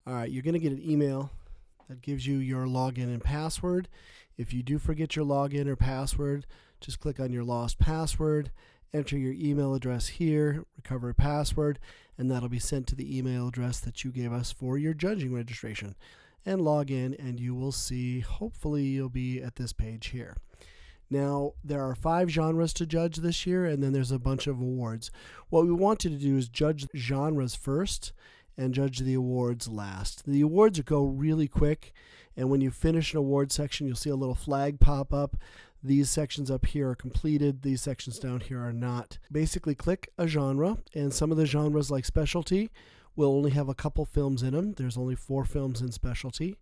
All right, you're going to get an email that gives you your login and password. If you do forget your login or password, just click on your lost password, enter your email address here, recover a password, and that'll be sent to the email address that you gave us for your judging registration. And log in, and you will see, hopefully you'll be at this page here. Now, there are 5 genres to judge this year, and then there's a bunch of awards. What we want you to do is judge genres first and judge the awards last. The awards go really quick, and when you finish an award section, you'll see a little flag pop up. These sections up here are completed. These sections down here are not. Basically, click a genre, and some of the genres like specialty will only have a couple films in them. There's only 4 films in specialty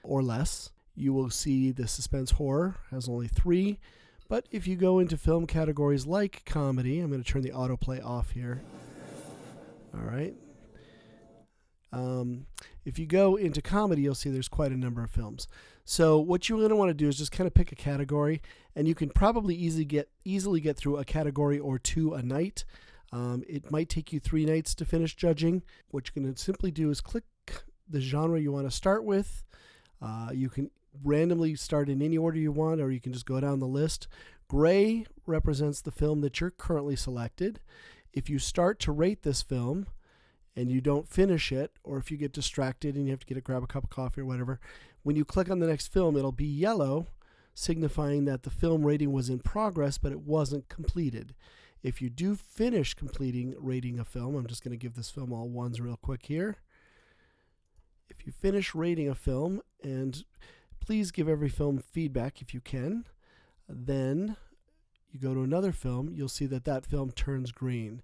or less. You will see the suspense horror has only 3. But if you go into film categories like comedy, I'm going to turn the autoplay off here. All right. If you go into comedy, you'll see there's quite a number of films. So what you're going to want to do is just kind of pick a category, and you can probably easily get through a category or 2 a night. It might take you 3 nights to finish judging. What you're going to simply do is click the genre you want to start with. You can randomly start in any order you want, or you can just go down the list. Gray represents the film that you're currently selected. If you start to rate this film and you don't finish it, or if you get distracted and you have to grab a cup of coffee or whatever, when you click on the next film, it'll be yellow, signifying that the film rating was in progress, but it wasn't completed. If you do finish completing rating a film, I'm just going to give this film all 1s real quick here. If you finish rating a film, and please give every film feedback if you can, then you go to another film, you'll see that that film turns green.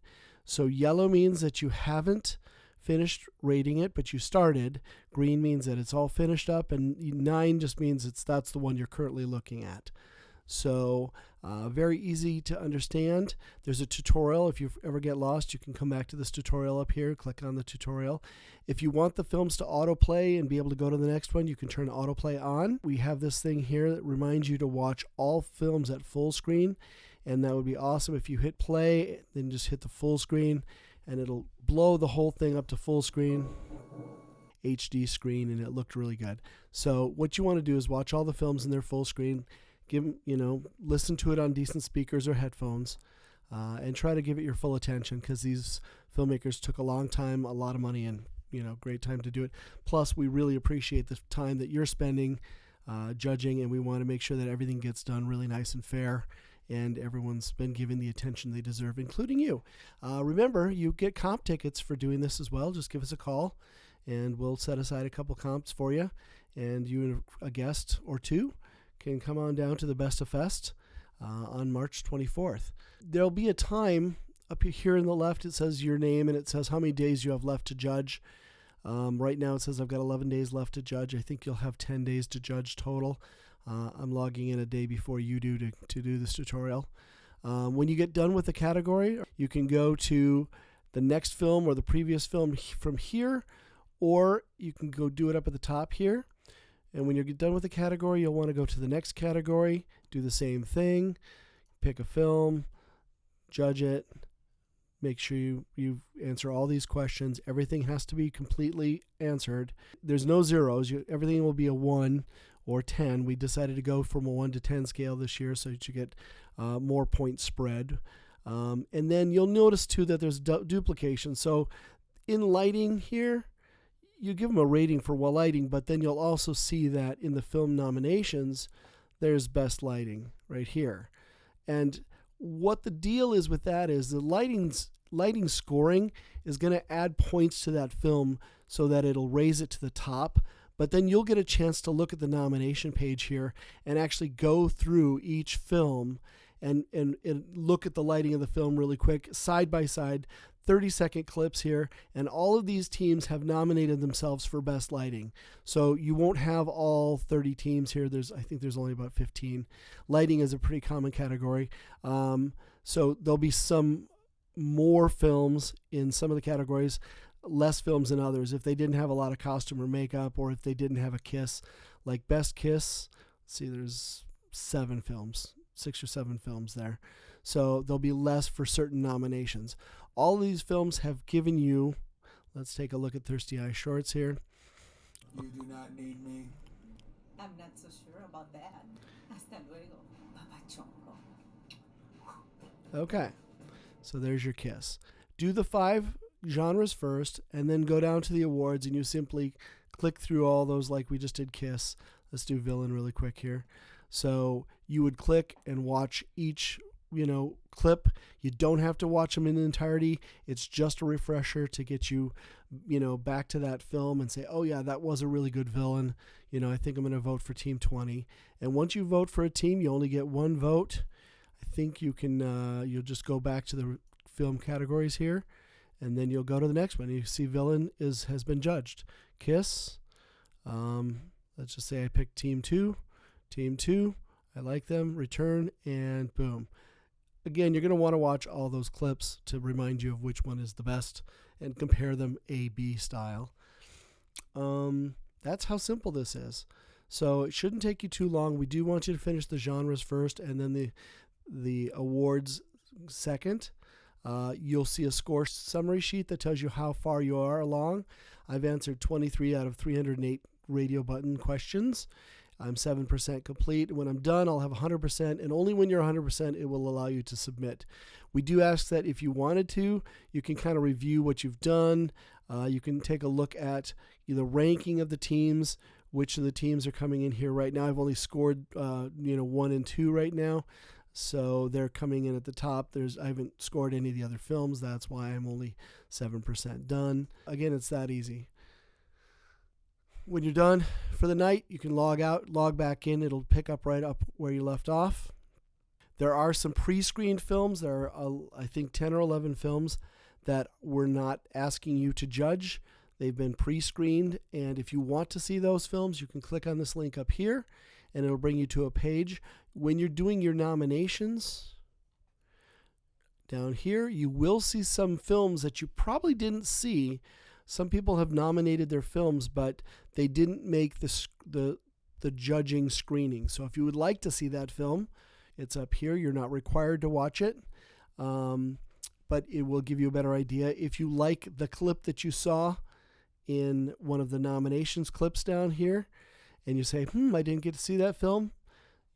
So yellow means that you haven't finished rating it, but you started. Green means that it's all finished up, and 9 just means that's the one you're currently looking at. So very easy to understand. There's a tutorial. If you ever get lost, you can come back to this tutorial up here, click on the tutorial. If you want the films to autoplay and be able to go to the next one, you can turn autoplay on. We have this thing here that reminds you to watch all films at full screen, and that would be awesome. If you hit play, then just hit the full screen, and it'll blow the whole thing up to full screen, HD screen, and it looked really good. So what you want to do is watch all the films in their full screen, listen to it on decent speakers or headphones, and try to give it your full attention, because these filmmakers took a long time, a lot of money, and great time to do it. Plus, we really appreciate the time that you're spending judging, and we want to make sure that everything gets done really nice and fair, and everyone's been given the attention they deserve, including you. Remember, you get comp tickets for doing this as well. Just give us a call, and we'll set aside a couple comps for you, and you and a guest or 2 can come on down to the Best of Fest on March 24th. There'll be a time up here in the left. It says your name, and it says how many days you have left to judge. Right now it says I've got 11 days left to judge. I think you'll have 10 days to judge total. I'm logging in a day before you do to do this tutorial. When you get done with the category, you can go to the next film or the previous film from here, or you can go do it up at the top here. And when you're done with the category, you'll want to go to the next category, do the same thing, pick a film, judge it, make sure you answer all these questions. Everything has to be completely answered. There's no zeros. Everything will be a 1 or 10. We decided to go from a 1 to 10 scale this year so that you get more point spread. And then you'll notice, too, that there's duplication. So in lighting here, you give them a rating for lighting, but then you'll also see that in the film nominations, there's best lighting right here. And what the deal is with that is the lighting scoring is going to add points to that film so that it'll raise it to the top. But then you'll get a chance to look at the nomination page here and actually go through each film and look at the lighting of the film really quick, side by side, 30-second clips here, and all of these teams have nominated themselves for best lighting. So you won't have all 30 teams here. I think there's only about 15. Lighting is a pretty common category. So there'll be some more films in some of the categories, less films in others. If they didn't have a lot of costume or makeup, or if they didn't have a kiss, like best kiss, let's see, there's 7 films, 6 or 7 films there. So there'll be less for certain nominations. All of these films have given you, let's take a look at Thirsty Eye Shorts here. You do not need me. I'm not so sure about that. Hasta luego, papachongo. Okay, so there's your Kiss. Do the 5 genres first, and then go down to the awards, and you simply click through all those like we just did Kiss. Let's do villain really quick here. So you would click and watch each clip. You don't have to watch them in entirety. It's just a refresher to get you back to that film and say, oh yeah, that was a really good villain. I think I'm going to vote for Team 20. And once you vote for a team, you only get one vote. I think you can you'll just go back to the film categories here, and then you'll go to the next one. You see villain has been judged. Kiss. Let's just say I picked Team 2. Team 2. I like them. Return, and boom. Again, you're going to want to watch all those clips to remind you of which one is the best and compare them A-B style. That's how simple this is. So it shouldn't take you too long. We do want you to finish the genres first and then the awards second. You'll see a score summary sheet that tells you how far you are along. I've answered 23 out of 308 radio button questions. I'm 7% complete. When I'm done, I'll have 100%, and only when you're 100%, it will allow you to submit. We do ask that if you wanted to, you can kind of review what you've done. You can take a look at the ranking of the teams, which of the teams are coming in here right now. I've only scored 1 and 2 right now, so they're coming in at the top. I haven't scored any of the other films. That's why I'm only 7% done. Again, it's that easy. When you're done for the night, you can log out, log back in. It'll pick up right up where you left off. There are some pre-screened films. There are, I think, 10 or 11 films that we're not asking you to judge. They've been pre-screened, and if you want to see those films, you can click on this link up here, and it'll bring you to a page. When you're doing your nominations, down here, you will see some films that you probably didn't see. Some people have nominated their films, but they didn't make the judging screening. So if you would like to see that film, it's up here. You're not required to watch it, but it will give you a better idea. If you like the clip that you saw in one of the nominations clips down here, and you say, I didn't get to see that film,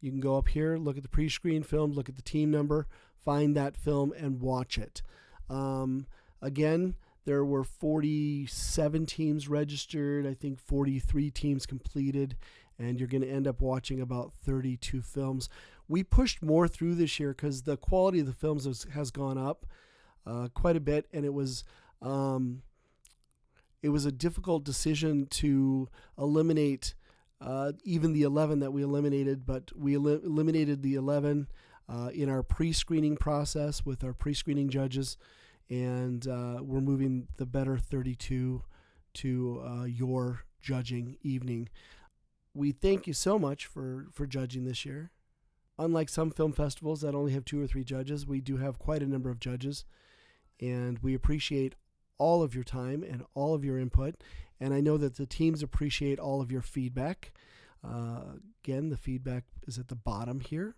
you can go up here, look at the pre-screened film, look at the team number, find that film, and watch it. Again, there were 47 teams registered, I think 43 teams completed, and you're going to end up watching about 32 films. We pushed more through this year because the quality of the films has gone up quite a bit, and it was a difficult decision to eliminate even the 11 that we eliminated, but we eliminated the 11 in our pre-screening process with our pre-screening judges, and we're moving the better 32 to your judging evening. We thank you so much for judging this year. Unlike some film festivals that only have 2 or 3 judges, we do have quite a number of judges, and we appreciate all of your time and all of your input, and I know that the teams appreciate all of your feedback. Again, the feedback is at the bottom here,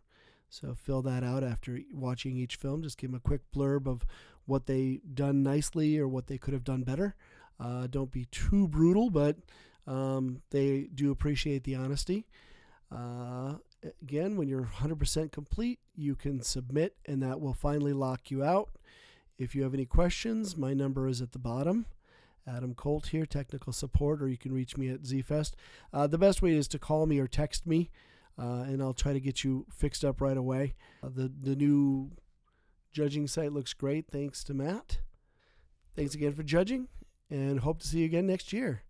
so fill that out after watching each film. Just give them a quick blurb of what they done nicely or what they could have done better. Don't be too brutal, but they do appreciate the honesty. Again, when you're 100% complete, you can submit, and that will finally lock you out. If you have any questions, my number is at the bottom. Adam Colt here, technical support, or you can reach me at ZFest. The best way is to call me or text me, and I'll try to get you fixed up right away. The new judging site looks great, thanks to Matt. Thanks again for judging, and hope to see you again next year.